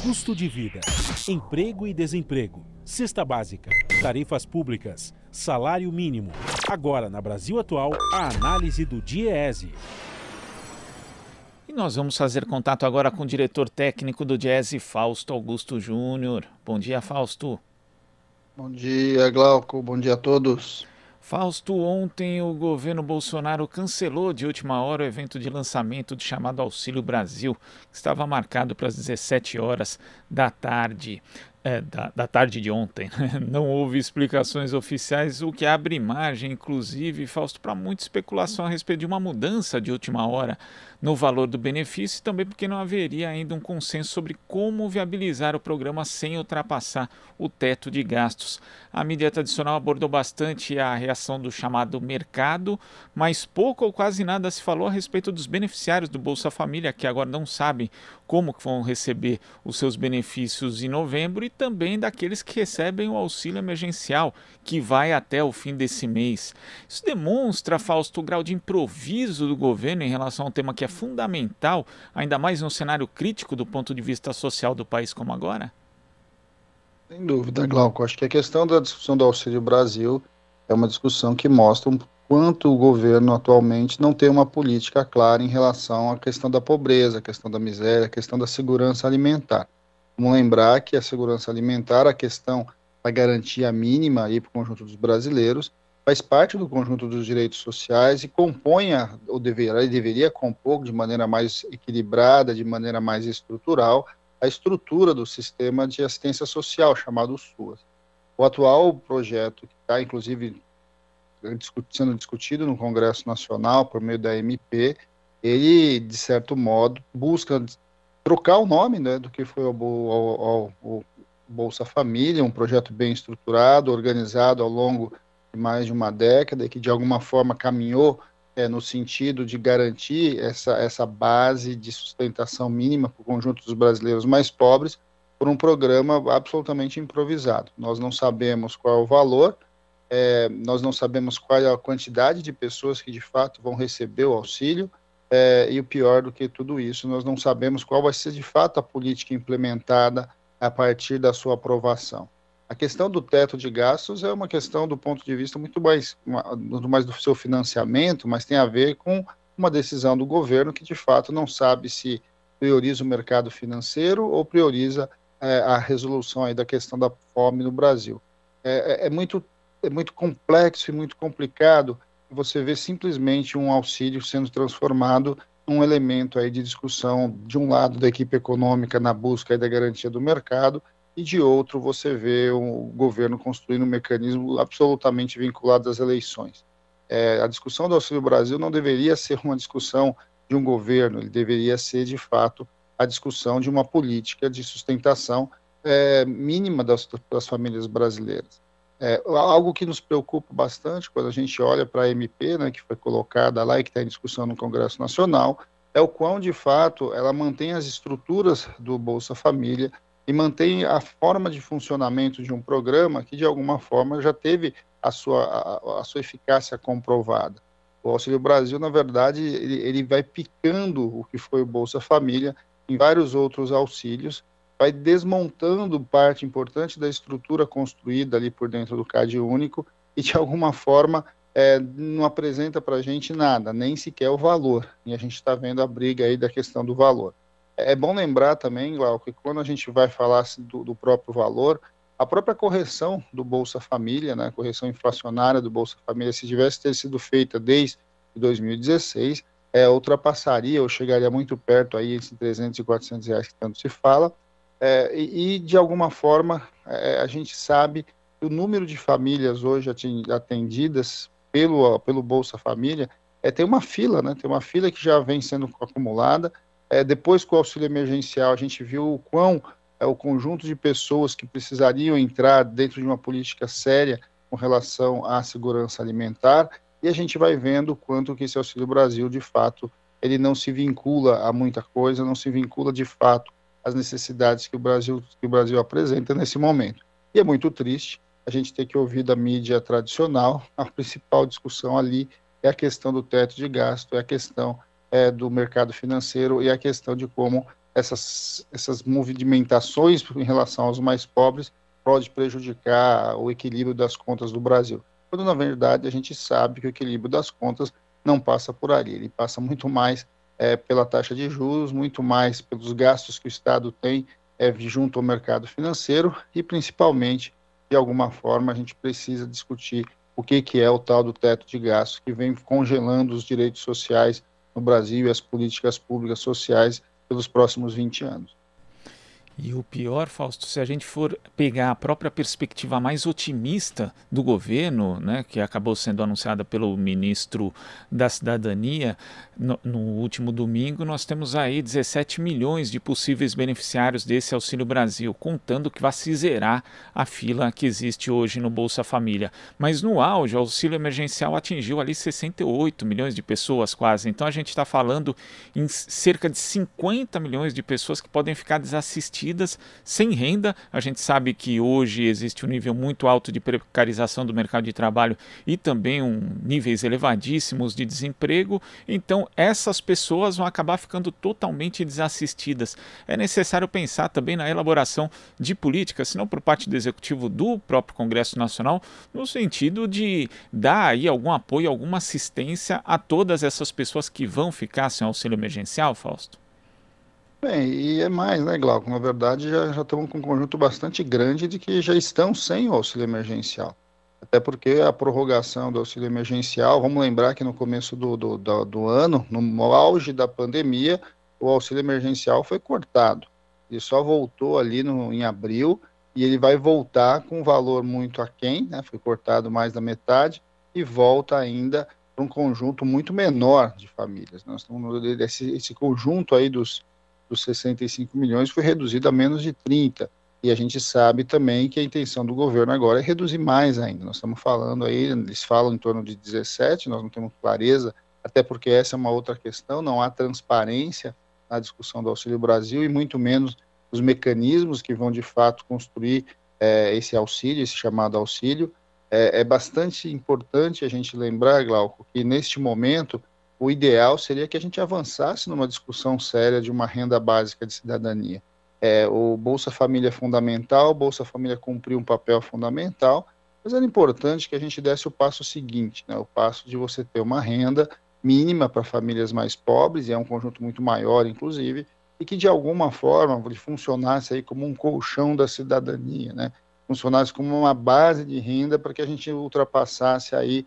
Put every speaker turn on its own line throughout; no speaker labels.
Custo de vida, emprego e desemprego, cesta básica, tarifas públicas, salário mínimo. Agora, na Brasil Atual, a análise do DIEESE.
E nós vamos fazer contato agora com o diretor técnico do DIEESE, Fausto Augusto Júnior. Bom dia, Fausto.
Bom dia, Glauco. Bom dia a todos.
Fausto, ontem o governo Bolsonaro cancelou de última hora o evento de lançamento do chamado Auxílio Brasil, que estava marcado para as 17 horas da tarde. Da tarde de ontem. Não houve explicações oficiais, o que abre margem, inclusive, Fausto, para muita especulação a respeito de uma mudança de última hora no valor do benefício e também porque não haveria ainda um consenso sobre como viabilizar o programa sem ultrapassar o teto de gastos. A mídia tradicional abordou bastante a reação do chamado mercado, mas pouco ou quase nada se falou a respeito dos beneficiários do Bolsa Família, que agora não sabem como vão receber os seus benefícios em novembro, e também daqueles que recebem o auxílio emergencial, que vai até o fim desse mês. Isso demonstra, Fausto, o grau de improviso do governo em relação a um tema que é fundamental, ainda mais num cenário crítico do ponto de vista social do país como agora?
Sem dúvida, Glauco. Acho que a questão da discussão do Auxílio Brasil é uma discussão que mostra quanto o governo atualmente não tem uma política clara em relação à questão da pobreza, à questão da miséria, à questão da segurança alimentar. Vamos lembrar que a segurança alimentar, a questão da garantia mínima para o conjunto dos brasileiros, faz parte do conjunto dos direitos sociais e compõe, ou deveria compor de maneira mais equilibrada, de maneira mais estrutural, a estrutura do sistema de assistência social, chamado SUAS. O atual projeto, que está, inclusive, sendo discutido no Congresso Nacional, por meio da MP, ele, de certo modo, busca trocar o nome, né, do que foi o Bolsa Família, um projeto bem estruturado, organizado ao longo de mais de uma década, e que, de alguma forma, caminhou no sentido de garantir essa base de sustentação mínima para o conjunto dos brasileiros mais pobres, por um programa absolutamente improvisado. Nós não sabemos qual é o valor, nós não sabemos qual é a quantidade de pessoas que de fato vão receber o auxílio, e o pior do que tudo isso, nós não sabemos qual vai ser de fato a política implementada a partir da sua aprovação. A questão do teto de gastos é uma questão do ponto de vista muito mais do seu financiamento, mas tem a ver com uma decisão do governo que de fato não sabe se prioriza o mercado financeiro ou prioriza a resolução aí da questão da fome no Brasil. É muito complexo e muito complicado você ver simplesmente um auxílio sendo transformado num elemento aí de discussão, de um lado da equipe econômica na busca aí da garantia do mercado, e de outro você vê o governo construindo um mecanismo absolutamente vinculado às eleições. A discussão do Auxílio Brasil não deveria ser uma discussão de um governo, ele deveria ser, de fato, a discussão de uma política de sustentação mínima das famílias brasileiras. Algo que nos preocupa bastante quando a gente olha para a MP, né, que foi colocada lá e que está em discussão no Congresso Nacional, é o quão, de fato, ela mantém as estruturas do Bolsa Família e mantém a forma de funcionamento de um programa que, de alguma forma, já teve a sua eficácia comprovada. O Auxílio Brasil, na verdade, ele vai picando o que foi o Bolsa Família em vários outros auxílios, vai desmontando parte importante da estrutura construída ali por dentro do CAD único e, de alguma forma, não apresenta para a gente nada, nem sequer o valor. E a gente está vendo a briga aí da questão do valor. É bom lembrar também, Glauco, que quando a gente vai falar do próprio valor, a própria correção do Bolsa Família, né, a correção inflacionária do Bolsa Família, se tivesse ter sido feita desde 2016, ultrapassaria ou chegaria muito perto aí entre 300 e 400 reais que tanto se fala, e de alguma forma a gente sabe que o número de famílias hoje atendidas pelo Bolsa Família tem uma fila, né, tem uma fila que já vem sendo acumulada. Depois, com o auxílio emergencial, a gente viu o quão o conjunto de pessoas que precisariam entrar dentro de uma política séria com relação à segurança alimentar, e a gente vai vendo o quanto que esse Auxílio Brasil, de fato, ele não se vincula a muita coisa, não se vincula, de fato, às necessidades que o Brasil apresenta nesse momento. E é muito triste a gente ter que ouvir da mídia tradicional, a principal discussão ali é a questão do teto de gasto, é a questão do mercado financeiro e a questão de como essas movimentações em relação aos mais pobres pode prejudicar o equilíbrio das contas do Brasil. Quando, na verdade, a gente sabe que o equilíbrio das contas não passa por ali, ele passa muito mais pela taxa de juros, muito mais pelos gastos que o Estado tem junto ao mercado financeiro e, principalmente, de alguma forma, a gente precisa discutir o que é o tal do teto de gastos, que vem congelando os direitos sociais no Brasil e as políticas públicas sociais pelos próximos 20 anos.
E o pior, Fausto, se a gente for pegar a própria perspectiva mais otimista do governo, né, que acabou sendo anunciada pelo ministro da Cidadania, no último domingo, nós temos aí 17 milhões de possíveis beneficiários desse Auxílio Brasil, contando que vai se zerar a fila que existe hoje no Bolsa Família. Mas no auge, o auxílio emergencial atingiu ali 68 milhões de pessoas quase. Então a gente está falando em cerca de 50 milhões de pessoas que podem ficar desassistidas, sem renda. A gente sabe que hoje existe um nível muito alto de precarização do mercado de trabalho e também níveis elevadíssimos de desemprego. Então essas pessoas vão acabar ficando totalmente desassistidas. É necessário pensar também na elaboração de políticas, se não por parte do Executivo, do próprio Congresso Nacional, no sentido de dar aí algum apoio, alguma assistência a todas essas pessoas que vão ficar sem auxílio emergencial, Fausto.
Bem, e é mais, né, Glauco? Na verdade, já estamos com um conjunto bastante grande de que já estão sem o auxílio emergencial. Até porque a prorrogação do auxílio emergencial, vamos lembrar que no começo do ano, no auge da pandemia, o auxílio emergencial foi cortado. Ele só voltou ali em abril e ele vai voltar com um valor muito aquém, né? Foi cortado mais da metade e volta ainda para um conjunto muito menor de famílias. Nós estamos esse conjunto aí dos 65 milhões foi reduzido a menos de 30, e a gente sabe também que a intenção do governo agora é reduzir mais ainda. Nós estamos falando aí, eles falam em torno de 17, nós não temos clareza, até porque essa é uma outra questão, não há transparência na discussão do Auxílio Brasil e muito menos os mecanismos que vão de fato construir esse auxílio, esse chamado auxílio. É bastante importante a gente lembrar, Glauco, que neste momento o ideal seria que a gente avançasse numa discussão séria de uma renda básica de cidadania. O Bolsa Família é fundamental, o Bolsa Família cumpriu um papel fundamental, mas era importante que a gente desse o passo seguinte, né, o passo de você ter uma renda mínima para famílias mais pobres, e é um conjunto muito maior, inclusive, e que de alguma forma funcionasse aí como um colchão da cidadania, né, funcionasse como uma base de renda para que a gente ultrapassasse aí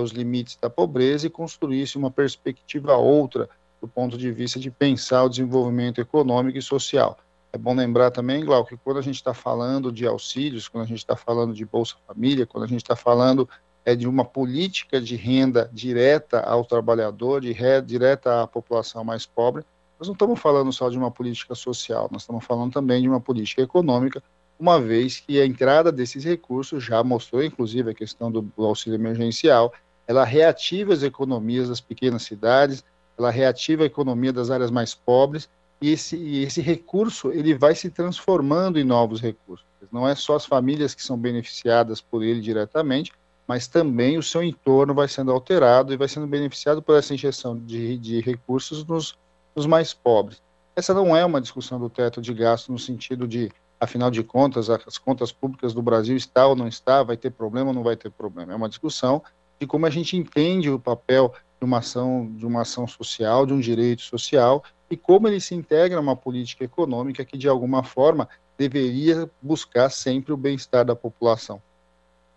os limites da pobreza e construísse uma perspectiva outra do ponto de vista de pensar o desenvolvimento econômico e social. É bom lembrar também, Glauco, que quando a gente está falando de auxílios, quando a gente está falando de Bolsa Família, quando a gente está falando de uma política de renda direta ao trabalhador, direta à população mais pobre, nós não estamos falando só de uma política social, nós estamos falando também de uma política econômica, uma vez que a entrada desses recursos já mostrou, inclusive, a questão do auxílio emergencial, ela reativa as economias das pequenas cidades, ela reativa a economia das áreas mais pobres, e esse recurso ele vai se transformando em novos recursos. Não é só as famílias que são beneficiadas por ele diretamente, mas também o seu entorno vai sendo alterado e vai sendo beneficiado por essa injeção de recursos nos mais pobres. Essa não é uma discussão do teto de gasto no sentido de, afinal de contas, as contas públicas do Brasil está ou não está, vai ter problema ou não vai ter problema. É uma discussão de como a gente entende o papel de uma ação social, de um direito social, e como ele se integra a uma política econômica que, de alguma forma, deveria buscar sempre o bem-estar da população.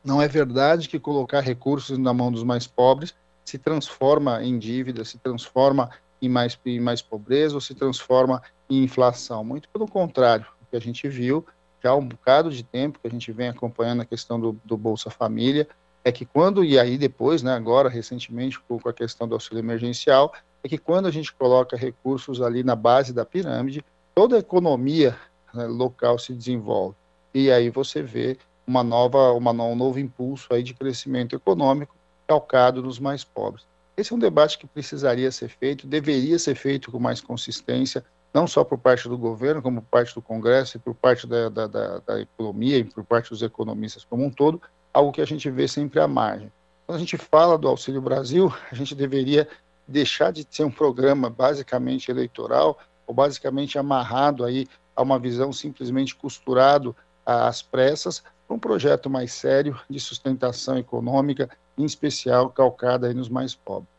Não é verdade que colocar recursos na mão dos mais pobres se transforma em dívida, se transforma em mais pobreza ou se transforma em inflação. Muito pelo contrário, o que a gente viu já há um bocado de tempo, que a gente vem acompanhando a questão do Bolsa Família, é que quando, e aí depois, né, agora recentemente com a questão do auxílio emergencial, é que quando a gente coloca recursos ali na base da pirâmide, toda a economia, né, local se desenvolve. E aí você vê um novo impulso aí de crescimento econômico calcado nos mais pobres. Esse é um debate que precisaria ser feito, deveria ser feito com mais consistência, não só por parte do governo, como por parte do Congresso e por parte da economia e por parte dos economistas como um todo, algo que a gente vê sempre à margem. Quando a gente fala do Auxílio Brasil, a gente deveria deixar de ser um programa basicamente eleitoral, ou basicamente amarrado aí a uma visão simplesmente costurado às pressas, para um projeto mais sério de sustentação econômica, em especial calcada aí nos mais pobres.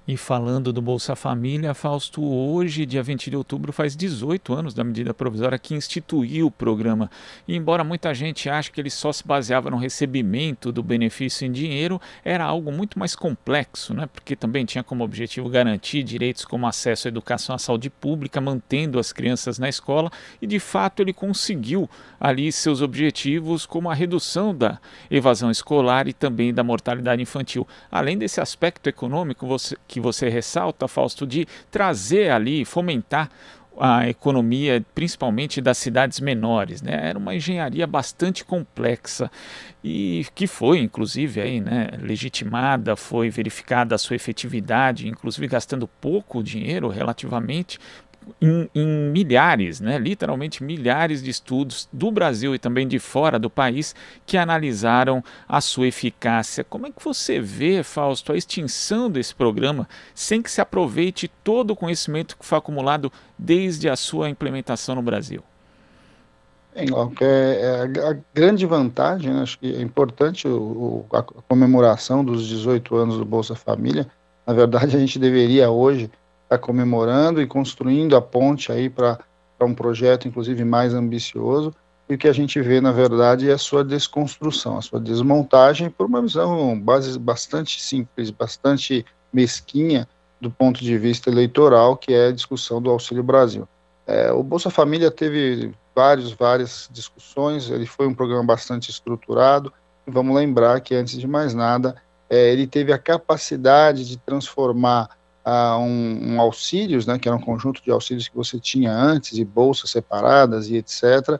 E falando do Bolsa Família, Fausto, hoje, dia 20 de outubro, faz 18 anos da medida provisória que instituiu o programa. E embora muita gente ache que ele só se baseava no recebimento do benefício em dinheiro, era algo muito mais complexo, né? Porque também tinha como objetivo garantir direitos como acesso à educação à saúde pública, mantendo as crianças na escola, e de fato ele conseguiu ali seus objetivos, como a redução da evasão escolar e também da mortalidade infantil. Além desse aspecto econômico, que você ressalta, Fausto, de trazer ali, fomentar a economia, principalmente das cidades menores, né? Era uma engenharia bastante complexa e que foi, inclusive, aí, né, legitimada, foi verificada a sua efetividade, inclusive gastando pouco dinheiro relativamente, em milhares, né, literalmente milhares de estudos do Brasil e também de fora do país que analisaram a sua eficácia. Como é que você vê, Fausto, a extinção desse programa sem que se aproveite todo o conhecimento que foi acumulado desde a sua implementação no Brasil?
Bem, Glauco, a grande vantagem, né, acho que é importante a comemoração dos 18 anos do Bolsa Família. Na verdade, a gente deveria hoje estar comemorando e construindo a ponte aí para um projeto, inclusive, mais ambicioso. E o que a gente vê, na verdade, é a sua desconstrução, a sua desmontagem por uma visão bastante simples, bastante mesquinha do ponto de vista eleitoral, que é a discussão do Auxílio Brasil. O Bolsa Família teve várias discussões, ele foi um programa bastante estruturado, e vamos lembrar que, antes de mais nada, ele teve a capacidade de transformar auxílios, né, que era um conjunto de auxílios que você tinha antes, e bolsas separadas e etc.,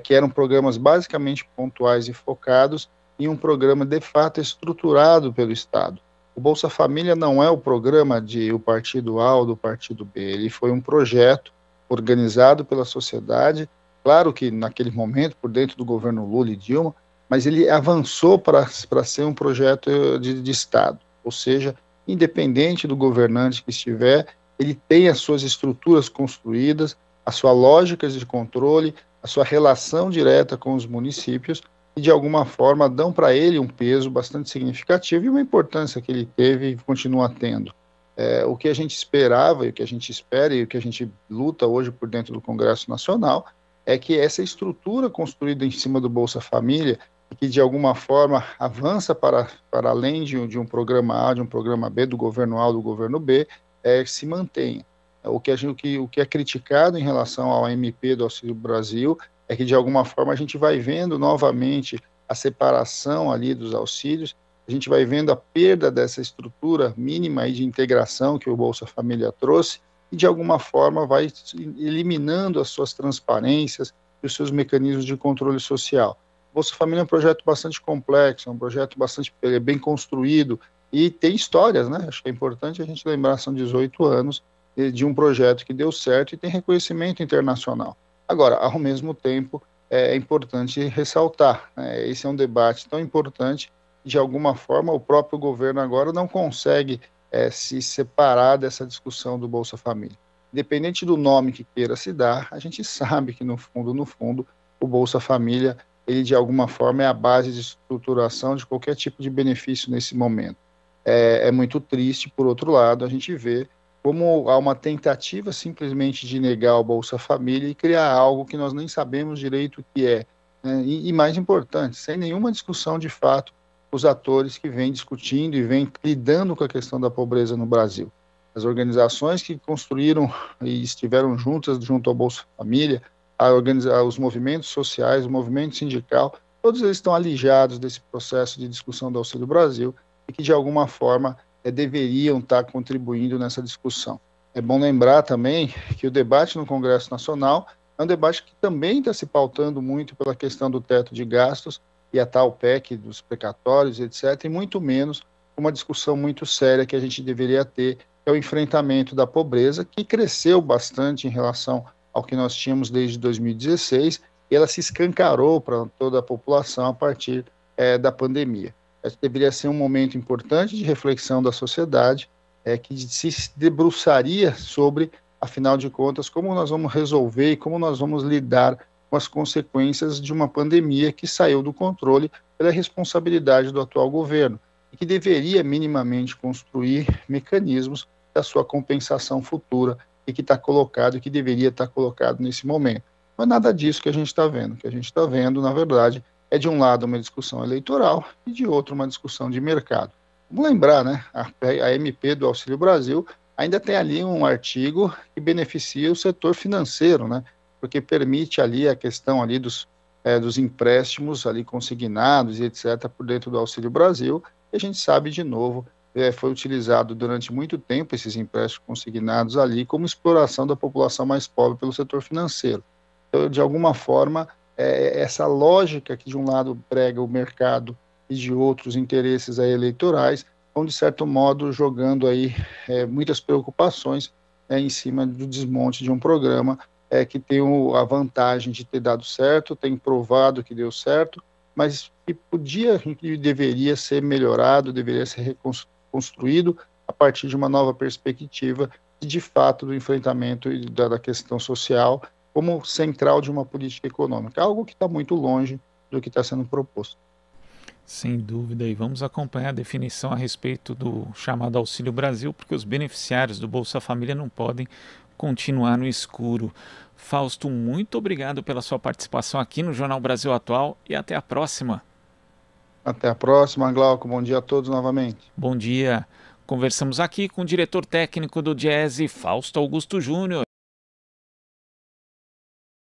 que eram programas basicamente pontuais e focados em um programa de fato estruturado pelo Estado. O Bolsa Família não é o programa de o partido A ou do partido B, ele foi um projeto organizado pela sociedade, claro que naquele momento, por dentro do governo Lula e Dilma, mas ele avançou para ser um projeto de Estado, ou seja, independente do governante que estiver, ele tem as suas estruturas construídas, a sua lógica de controle, a sua relação direta com os municípios, e de alguma forma dão para ele um peso bastante significativo e uma importância que ele teve e continua tendo. O que a gente esperava, e o que a gente espera, e o que a gente luta hoje por dentro do Congresso Nacional, é que essa estrutura construída em cima do Bolsa Família, que de alguma forma avança para além de um programa A, de um programa B, do governo A ou do governo B, se mantenha. O que é criticado em relação ao MP do Auxílio Brasil é que de alguma forma a gente vai vendo novamente a separação ali dos auxílios, a gente vai vendo a perda dessa estrutura mínima aí de integração que o Bolsa Família trouxe e de alguma forma vai eliminando as suas transparências e os seus mecanismos de controle social. O Bolsa Família é um projeto bastante complexo, é um projeto bastante bem construído e tem histórias, né? Acho que é importante a gente lembrar, são 18 anos de um projeto que deu certo e tem reconhecimento internacional. Agora, ao mesmo tempo, é importante ressaltar, né? Esse é um debate tão importante, de alguma forma o próprio governo agora não consegue se separar dessa discussão do Bolsa Família. Independente do nome que queira se dar, a gente sabe que no fundo, o Bolsa Família, ele de alguma forma é a base de estruturação de qualquer tipo de benefício nesse momento. É muito triste, por outro lado, a gente vê como há uma tentativa simplesmente de negar o Bolsa Família e criar algo que nós nem sabemos direito o que é. E mais importante, sem nenhuma discussão de fato, os atores que vêm discutindo e vêm lidando com a questão da pobreza no Brasil. As organizações que construíram e estiveram juntas junto ao Bolsa Família, os movimentos sociais, o movimento sindical, todos eles estão alijados desse processo de discussão do Auxílio Brasil e que, de alguma forma, deveriam estar contribuindo nessa discussão. É bom lembrar também que o debate no Congresso Nacional é um debate que também está se pautando muito pela questão do teto de gastos e a tal PEC dos precatórios, etc., e muito menos uma discussão muito séria que a gente deveria ter, que é o enfrentamento da pobreza, que cresceu bastante em relação ao que nós tínhamos desde 2016, e ela se escancarou para toda a população a partir da pandemia. Esse deveria ser um momento importante de reflexão da sociedade, que se debruçaria sobre afinal de contas, como nós vamos resolver e como nós vamos lidar com as consequências de uma pandemia que saiu do controle pela responsabilidade do atual governo e que deveria minimamente construir mecanismos da sua compensação futura e que está colocado e que deveria estar colocado nesse momento. Não é nada disso que a gente está vendo. O que a gente está vendo, na verdade, é de um lado uma discussão eleitoral e de outro uma discussão de mercado. Vamos lembrar, né? A MP do Auxílio Brasil ainda tem ali um artigo que beneficia o setor financeiro, né? Porque permite ali a questão ali dos empréstimos ali consignados e etc. por dentro do Auxílio Brasil. E a gente sabe, de novo, foi utilizado durante muito tempo esses empréstimos consignados ali como exploração da população mais pobre pelo setor financeiro. Então, de alguma forma, essa lógica que de um lado prega o mercado e de outros interesses aí eleitorais, vão de certo modo jogando aí muitas preocupações em cima do desmonte de um programa que tem a vantagem de ter dado certo, tem provado que deu certo, mas que podia e deveria ser melhorado, deveria ser reconstruído a partir de uma nova perspectiva de fato do enfrentamento e da questão social como central de uma política econômica, algo que está muito longe do que está sendo proposto.
Sem dúvida, e vamos acompanhar a definição a respeito do chamado Auxílio Brasil, porque os beneficiários do Bolsa Família não podem continuar no escuro. Fausto, muito obrigado pela sua participação aqui no Jornal Brasil Atual e até a próxima.
Até a próxima, Glauco. Bom dia a todos novamente.
Bom dia. Conversamos aqui com o diretor técnico do Diese, Fausto Augusto Júnior.